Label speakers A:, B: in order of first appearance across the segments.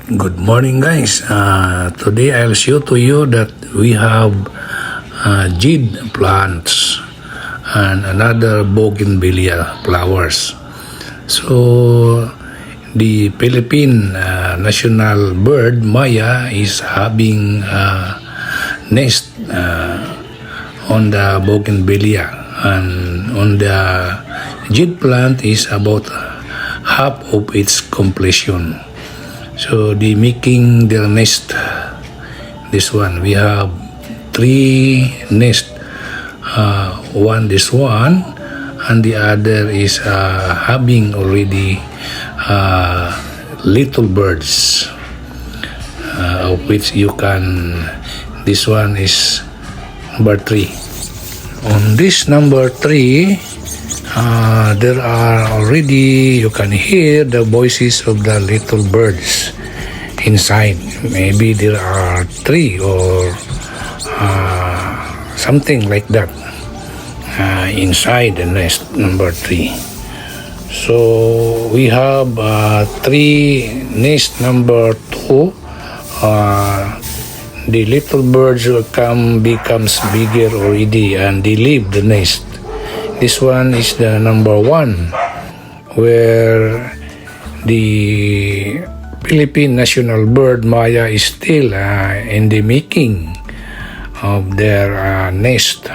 A: Good morning, guys. Today I'll show to you that we have jade plants and another bougainvillea flowers. So the Philippine national bird Maya is having nest on the bougainvillea, and on the jade plant is about half of its completion. So they making their nest. This one we have 3 nest. One this one, and the other is having already little birds, of which you can. This one is number 3. On this number 3. There are already, you can hear the voices of the little birds inside. Maybe there are 3 or something like that inside the nest number 3. So we have 3 nest number 2. The little birds will becomes bigger already, and they leave the nest. This one is the number 1, where the Philippine national bird Maya is still in the making of their nest.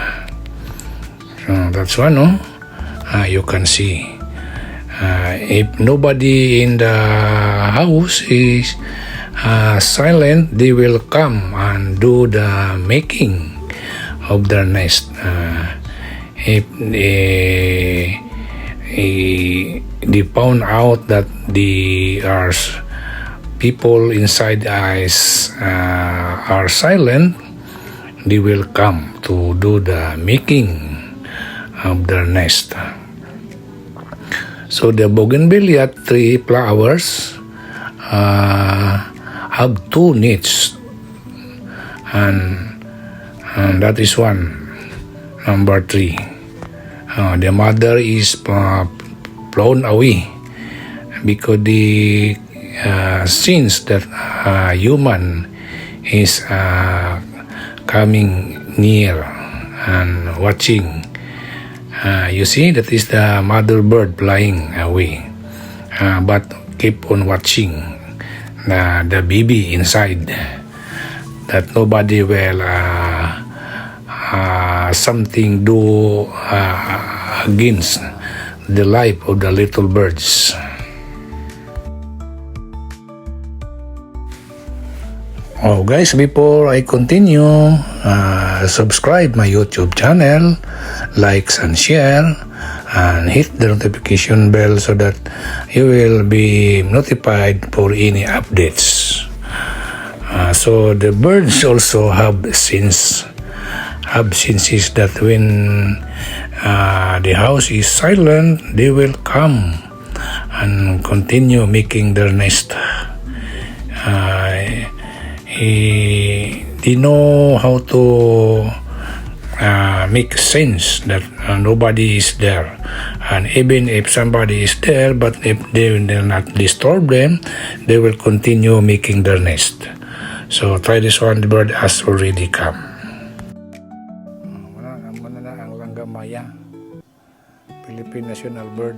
A: So that's one, no? You can see. If nobody in the house is silent, they will come and do the making of their nest. If they found out that the people inside eyes are silent, they will come to do the making of their nest. So the bougainvillea 3 flowers have 2 nests, and that is one, number 3. The mother is blown away because the since that human is coming near and watching. You see, that is the mother bird flying away, but keep on watching the baby inside, that nobody will something do against the life of the little birds. Oh guys, before I continue, subscribe my YouTube channel, likes and share, and hit the notification bell so that you will be notified for any updates. So the birds also have senses that when the house is silent, they will come and continue making their nest. They know how to make sense that nobody is there, and even if somebody is there, but if they will not disturb them, they will continue making their nest. So try this one. The bird has already come. Ang langgam Maya, Philippine national bird,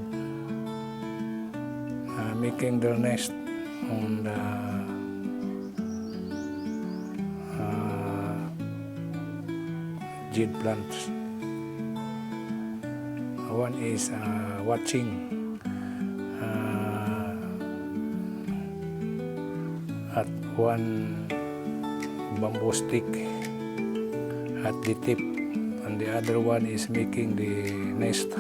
A: making their nest on the jade plants. One is watching at one bamboo stick at the tip, and the other one is making the nest.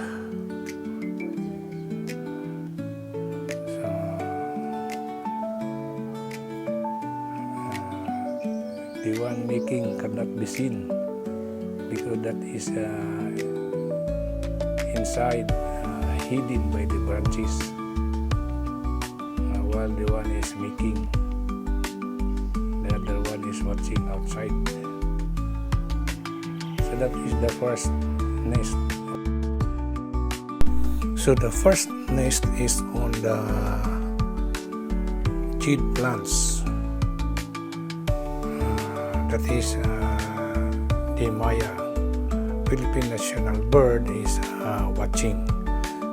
A: So the one making cannot be seen because that is inside, hidden by the branches, while the one is making, the other one is watching outside. So that is the first nest. So the first nest is on the jade plants. that is the Maya Philippine national bird is watching.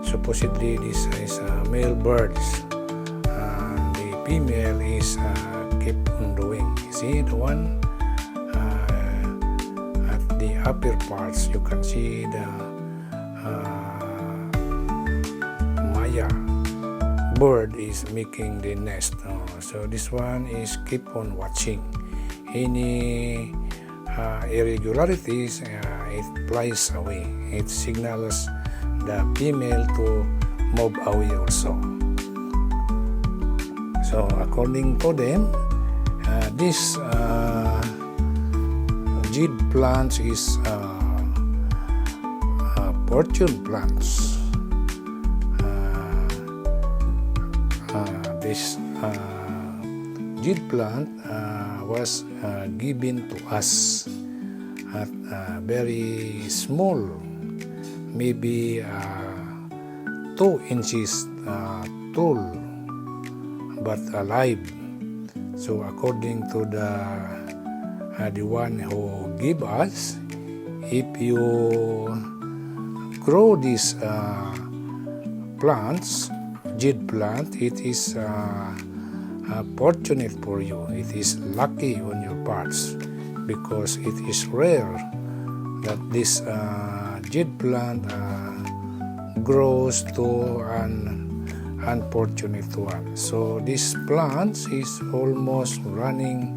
A: Supposedly this is male birds. The female is keep on doing. You see the one at the upper parts, you can see the Maya bird is making the nest. So this one is keep on watching. Any irregularities, it flies away. It signals the female to move away also. So according to them, this jade plants is fortune plants. This jade plant was given to us at very small, maybe 2 inches tall, but alive. So according to the one who gave us, if you grow these plants, jade plant, it is fortunate for you. It is lucky on your parts, because it is rare that this jade plant grows to an unfortunate one. So this plant is almost running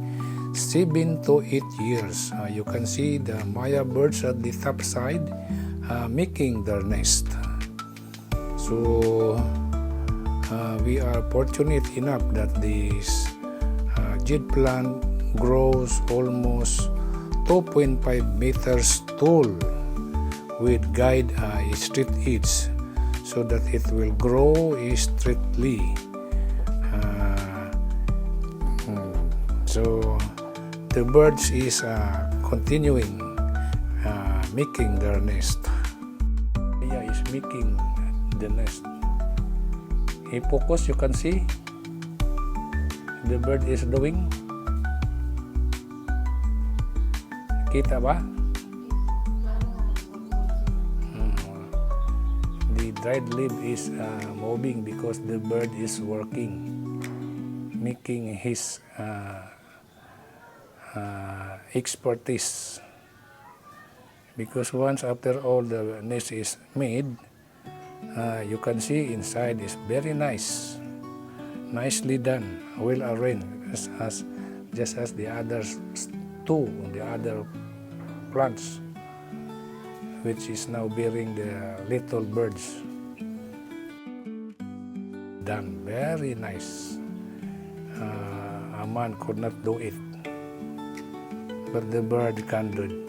A: 7 to 8 years. You can see the Maya birds at the top side making their nest. So we are fortunate enough that this jade plant grows almost 2.5 meters tall with guide straight edge, so that it will grow straightly. So the birds is continuing making their nest. Yeah, is making the nest. If focus, you can see the bird is doing. Kita ba? The dried leaf is moving because the bird is working, making his expertise. Because once after all the nest is made, you can see inside is very nice, nicely done, well arranged, just as the others two, the other plants, which is now bearing the little birds. Done very nice. A man could not do it, but the bird can do it.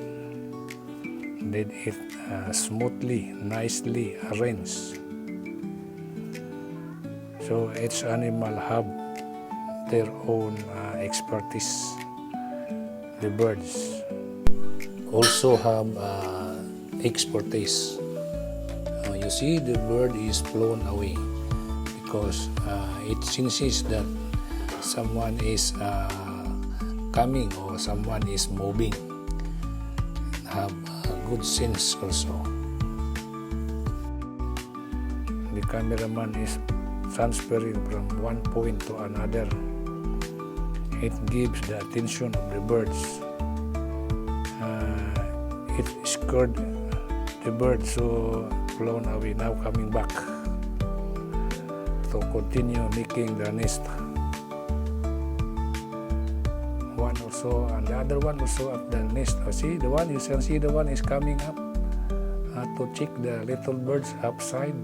A: Did it smoothly, nicely arranged. So each animal have their own expertise. The birds also have expertise. You see, the bird is flown away because it senses that someone is coming or someone is moving. Have good sense also. The cameraman is transferring from one point to another. It gives the attention of the birds. It scared the bird, so flown away, now coming back to continue making the nest. One also, and the other one also at the nest. See the one, you can see the one is coming up to check the little birds upside,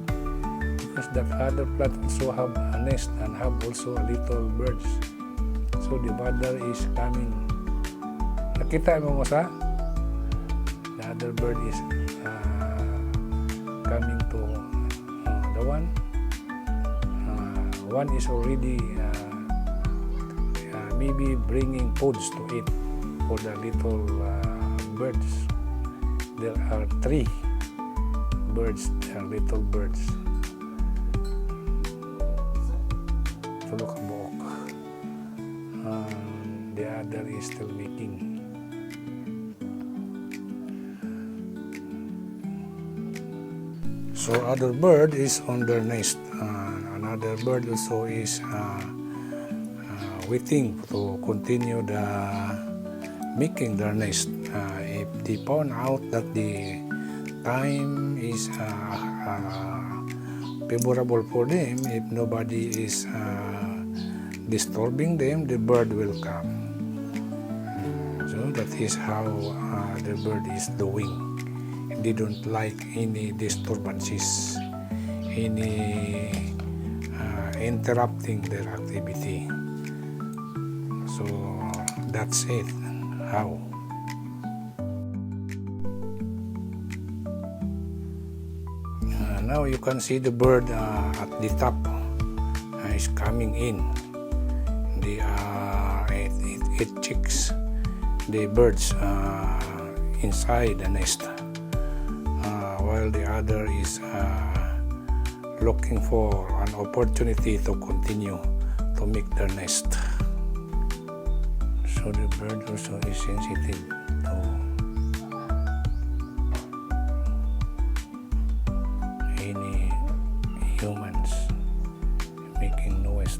A: because that other plant also have a nest and have also little birds. So the mother is coming. Nakita mo sa? The other bird is coming to the one. One is already maybe bringing foods to eat for the little birds. There are 3 birds, little birds. Tulok buok. The other is still making. So other bird is on their nest. Another bird also is waiting to continue the making their nest. If they found out that the time is favorable for them, if nobody is disturbing them, the bird will come. So that is how the bird is doing. They don't like any disturbances, any interrupting their activity. So that's it. How? Now you can see the bird at the top is coming in. They it chicks the birds inside the nest, while the other is looking for an opportunity to continue to make their nest. So the bird also is sensitive to any humans making noise.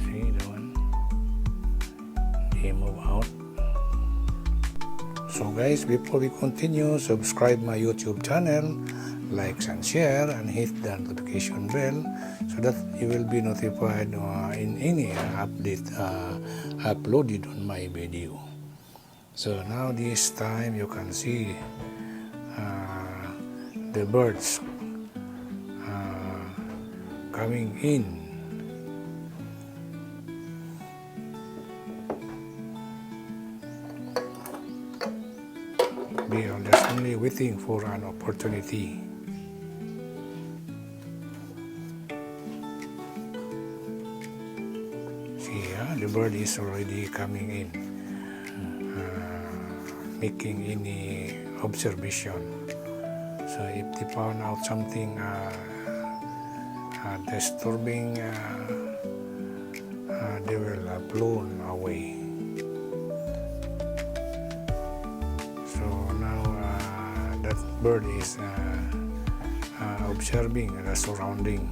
A: See the one? They move out. So guys, before we continue, subscribe my YouTube channel, like and share, and hit the notification bell so that you will be notified in any update uploaded on my video. So now this time you can see the birds coming in. They are just only waiting for an opportunity. See, the bird is already coming in, making any observation. So if they found out something disturbing, they will blown away. So now that bird is observing the surrounding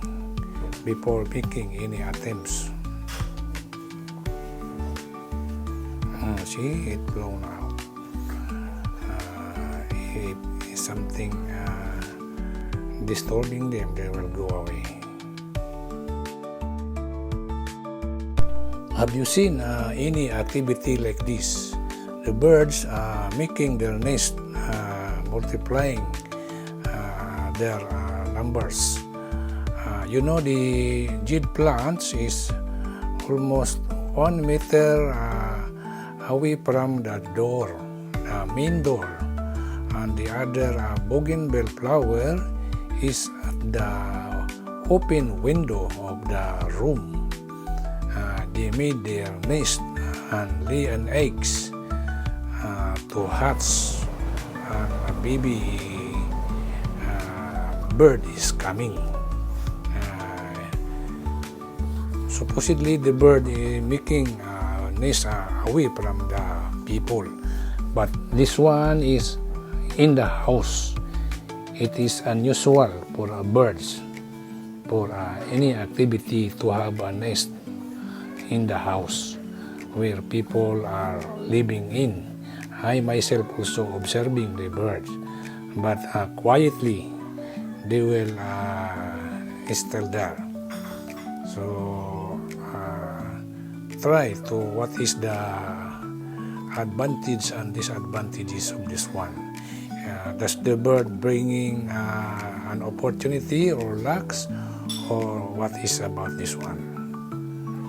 A: before making any attempts. See, it blown out. If something disturbing them, they will go away. Have you seen any activity like this? The birds making their nest, multiplying their numbers. You know, the jade plants is almost 1 meter away from the door, the main door, and the other bougainville flower is at the open window of the room. They made their nest and lay an eggs to hatch, and a baby bird is coming. Supposedly the bird is making nest away from the people, but this one is in the house. It is unusual for birds, for any activity to have a nest in the house where people are living in. I myself also observing the birds, but quietly they will still there. So try to what is the advantage and disadvantages of this one. Does the bird bringing an opportunity or lucks, or what is about this one?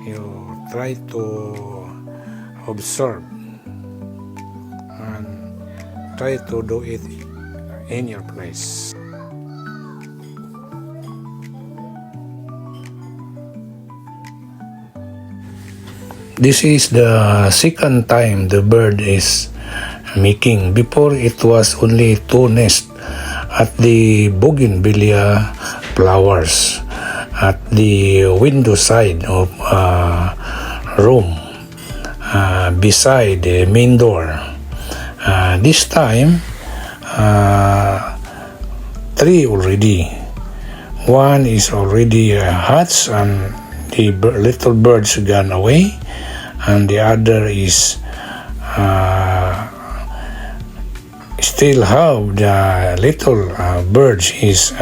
A: You try to observe and try to do it in your place. This is the second time the bird is making. Before it was only 2 nests at the bougainvillea flowers at the window side of room, beside the main door. This time, 3 already. One is already hatched and the little birds gone away, and the other is still have the little birds is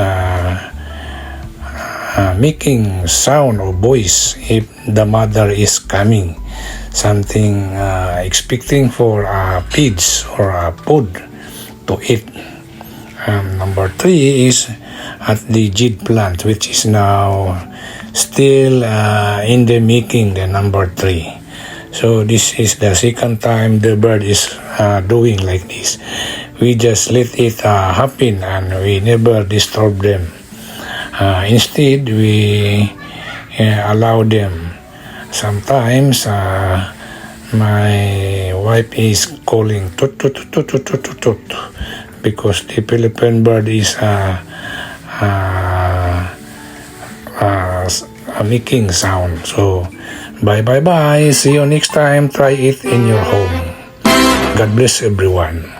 A: making sound or voice if the mother is coming, something expecting for feeds or food to eat. Number 3 is at the jade plant, which is now still in the making, the number 3. So this is the second time the bird is doing like this. We just let it happen and we never disturb them. Instead, we allow them. Sometimes my wife is calling tut tut tut tut tut tut tut, because the Philippine bird is making sound. So bye bye bye. See you next time. Try it in your home. God bless everyone.